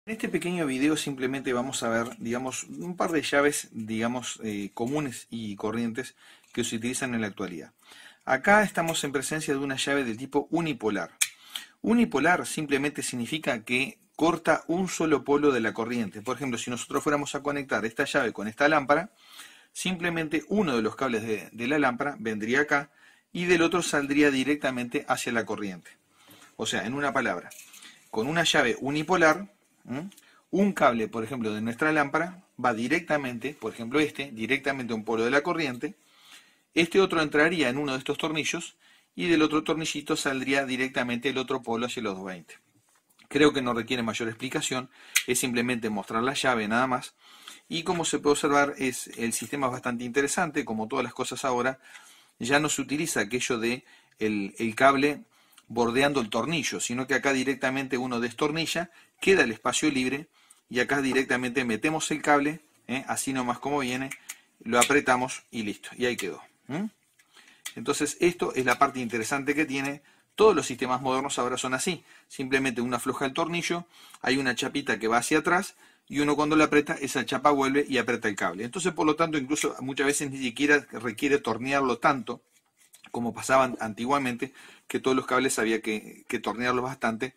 En este pequeño video simplemente vamos a ver, digamos, un par de llaves, digamos, comunes y corrientes que se utilizan en la actualidad. Acá estamos en presencia de una llave del tipo unipolar. Unipolar simplemente significa que corta un solo polo de la corriente. Por ejemplo, si nosotros fuéramos a conectar esta llave con esta lámpara, simplemente uno de los cables de la lámpara vendría acá y del otro saldría directamente hacia la corriente. O sea, en una palabra, con una llave unipolar, un cable, por ejemplo, de nuestra lámpara va directamente, por ejemplo directamente a un polo de la corriente. Este otro entraría en uno de estos tornillos y del otro tornillito saldría directamente el otro polo hacia los 220. Creo que no requiere mayor explicación, es simplemente mostrar la llave nada más. Y como se puede observar, el sistema es bastante interesante, como todas las cosas ahora. Ya no se utiliza aquello de el cable bordeando el tornillo, sino que acá directamente uno destornilla, queda el espacio libre y acá directamente metemos el cable, así nomás como viene, lo apretamos y listo, y ahí quedó. Entonces esto es la parte interesante que tiene. Todos los sistemas modernos ahora son así, simplemente uno afloja el tornillo, hay una chapita que va hacia atrás y uno cuando la aprieta, esa chapa vuelve y aprieta el cable. Entonces, por lo tanto, incluso muchas veces ni siquiera requiere tornearlo tanto como pasaba antiguamente, que todos los cables había que tornearlos bastante,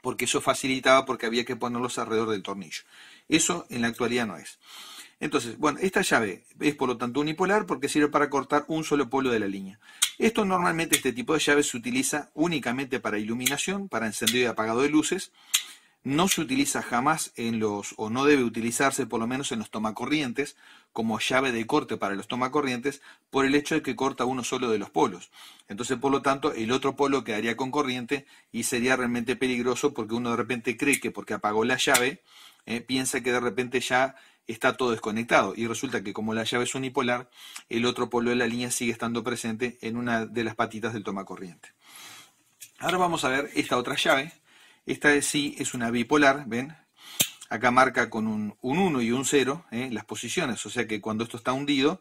porque eso facilitaba, porque había que ponerlos alrededor del tornillo. Eso en la actualidad no es. Entonces, bueno, esta llave es por lo tanto unipolar porque sirve para cortar un solo polo de la línea. Esto normalmente, este tipo de llaves se utiliza únicamente para iluminación, para encendido y apagado de luces. No se utiliza jamás o no debe utilizarse por lo menos en los tomacorrientes, como llave de corte para los tomacorrientes, por el hecho de que corta uno solo de los polos. Entonces, por lo tanto, el otro polo quedaría con corriente y sería realmente peligroso porque uno de repente cree que porque apagó la llave, piensa que de repente ya está todo desconectado. Y resulta que como la llave es unipolar, el otro polo de la línea sigue estando presente en una de las patitas del tomacorriente. Ahora vamos a ver esta otra llave. Esta sí es una bipolar, ¿ven? Acá marca con un 1 y un 0 las posiciones, o sea que cuando esto está hundido,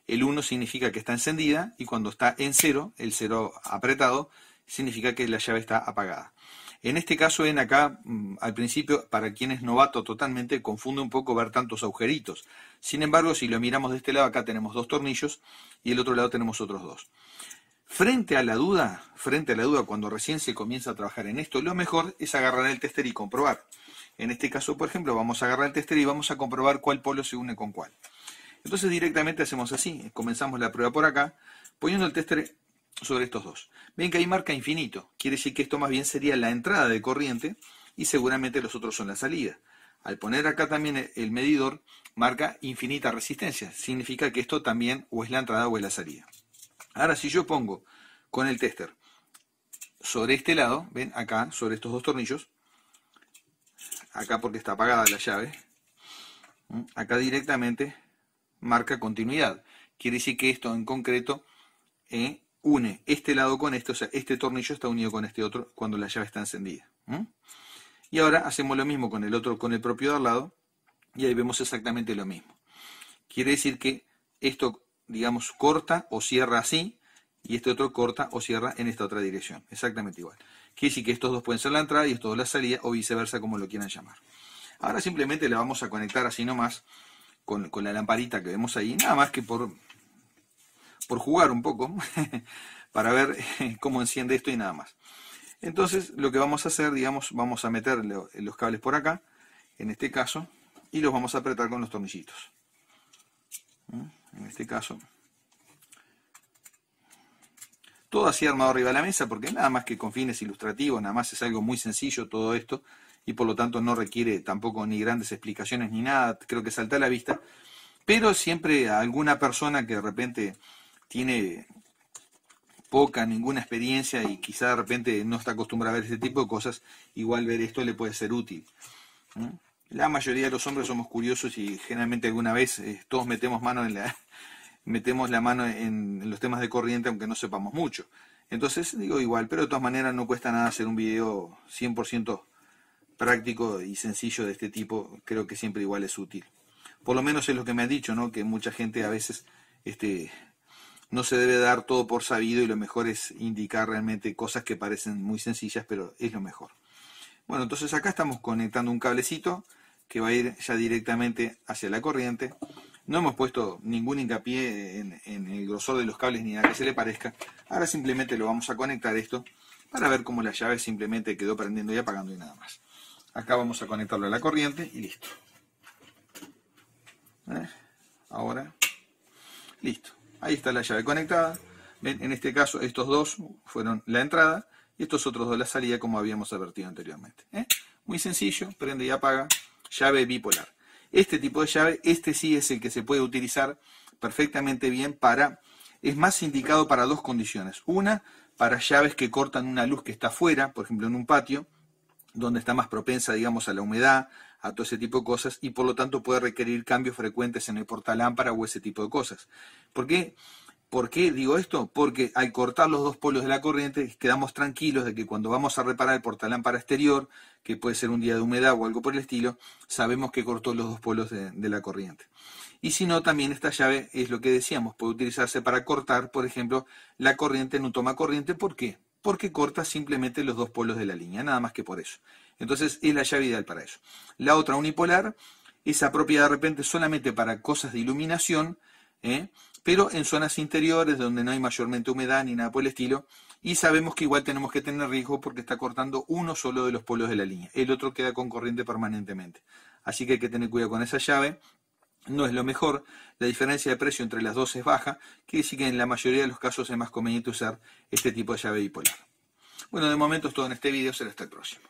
el 1 significa que está encendida y cuando está en 0, el 0 apretado, significa que la llave está apagada. En este caso, ven acá, al principio, para quien es novato totalmente, confunde un poco ver tantos agujeritos. Sin embargo, si lo miramos de este lado, acá tenemos dos tornillos y del otro lado tenemos otros dos. Frente a la duda, cuando recién se comienza a trabajar en esto, lo mejor es agarrar el tester y comprobar. En este caso, por ejemplo, vamos a agarrar el tester y vamos a comprobar cuál polo se une con cuál. Entonces directamente hacemos así, comenzamos la prueba por acá, poniendo el tester sobre estos dos. Ven que ahí marca infinito, quiere decir que esto más bien sería la entrada de corriente y seguramente los otros son la salida. Al poner acá también el medidor, marca infinita resistencia, significa que esto también o es la entrada o es la salida. Ahora, si yo pongo con el tester sobre este lado, ven acá, sobre estos dos tornillos, acá porque está apagada la llave, acá directamente marca continuidad. Quiere decir que esto en concreto une este lado con este, o sea, este tornillo está unido con este otro cuando la llave está encendida. Y ahora hacemos lo mismo con el otro, con el propio de al lado, y ahí vemos exactamente lo mismo. Quiere decir que esto, digamos, corta o cierra así, y este otro corta o cierra en esta otra dirección, exactamente igual. Quiere decir que estos dos pueden ser la entrada y estos dos la salida, o viceversa, como lo quieran llamar. Ahora simplemente la vamos a conectar así nomás, con la lamparita que vemos ahí, nada más que por jugar un poco, para ver cómo enciende esto y nada más. Entonces, lo que vamos a hacer, digamos, vamos a meter los cables por acá, en este caso, y los vamos a apretar con los tornillitos. En este caso, todo así armado arriba de la mesa, porque nada más que con fines ilustrativos, nada más es algo muy sencillo todo esto, y por lo tanto no requiere tampoco ni grandes explicaciones ni nada, creo que salta a la vista, pero siempre a alguna persona que de repente tiene ninguna experiencia y quizá de repente no está acostumbrada a ver este tipo de cosas, igual ver esto le puede ser útil. La mayoría de los hombres somos curiosos y generalmente alguna vez todos metemos la mano en los temas de corriente aunque no sepamos mucho. Entonces digo igual, pero de todas maneras no cuesta nada hacer un video 100% práctico y sencillo de este tipo, creo que siempre igual es útil. Por lo menos es lo que me han dicho, ¿no? Que mucha gente a veces no se debe dar todo por sabido y lo mejor es indicar realmente cosas que parecen muy sencillas, pero es lo mejor. Bueno, entonces acá estamos conectando un cablecito que va a ir ya directamente hacia la corriente. No hemos puesto ningún hincapié en el grosor de los cables ni nada que se le parezca. Ahora simplemente lo vamos a conectar esto para ver cómo la llave simplemente quedó prendiendo y apagando y nada más. Acá vamos a conectarlo a la corriente y listo. Ahora, listo. Ahí está la llave conectada. ¿Ven? En este caso estos dos fueron la entrada y estos otros dos la salida, como habíamos advertido anteriormente. Muy sencillo, prende y apaga, llave bipolar. Este tipo de llave, este sí es el que se puede utilizar perfectamente bien para, es más indicado para dos condiciones. Una, para llaves que cortan una luz que está afuera, por ejemplo en un patio, donde está más propensa, digamos, a la humedad, a todo ese tipo de cosas, y por lo tanto puede requerir cambios frecuentes en el portalámpara o ese tipo de cosas. ¿Por qué? ¿Por qué digo esto? Porque al cortar los dos polos de la corriente quedamos tranquilos de que cuando vamos a reparar el portalámpara exterior, que puede ser un día de humedad o algo por el estilo, sabemos que cortó los dos polos de la corriente. Y si no, también esta llave es lo que decíamos, puede utilizarse para cortar, por ejemplo, la corriente en un tomacorriente. ¿Por qué? Porque corta simplemente los dos polos de la línea, nada más que por eso. Entonces es la llave ideal para eso. La otra unipolar es apropiada de repente solamente para cosas de iluminación, pero en zonas interiores donde no hay mayormente humedad ni nada por el estilo, y sabemos que igual tenemos que tener riesgo porque está cortando uno solo de los polos de la línea, el otro queda con corriente permanentemente. Así que hay que tener cuidado con esa llave. No es lo mejor, la diferencia de precio entre las dos es baja, quiere decir que en la mayoría de los casos es más conveniente usar este tipo de llave bipolar. Bueno, de momento es todo en este video, será hasta el próximo.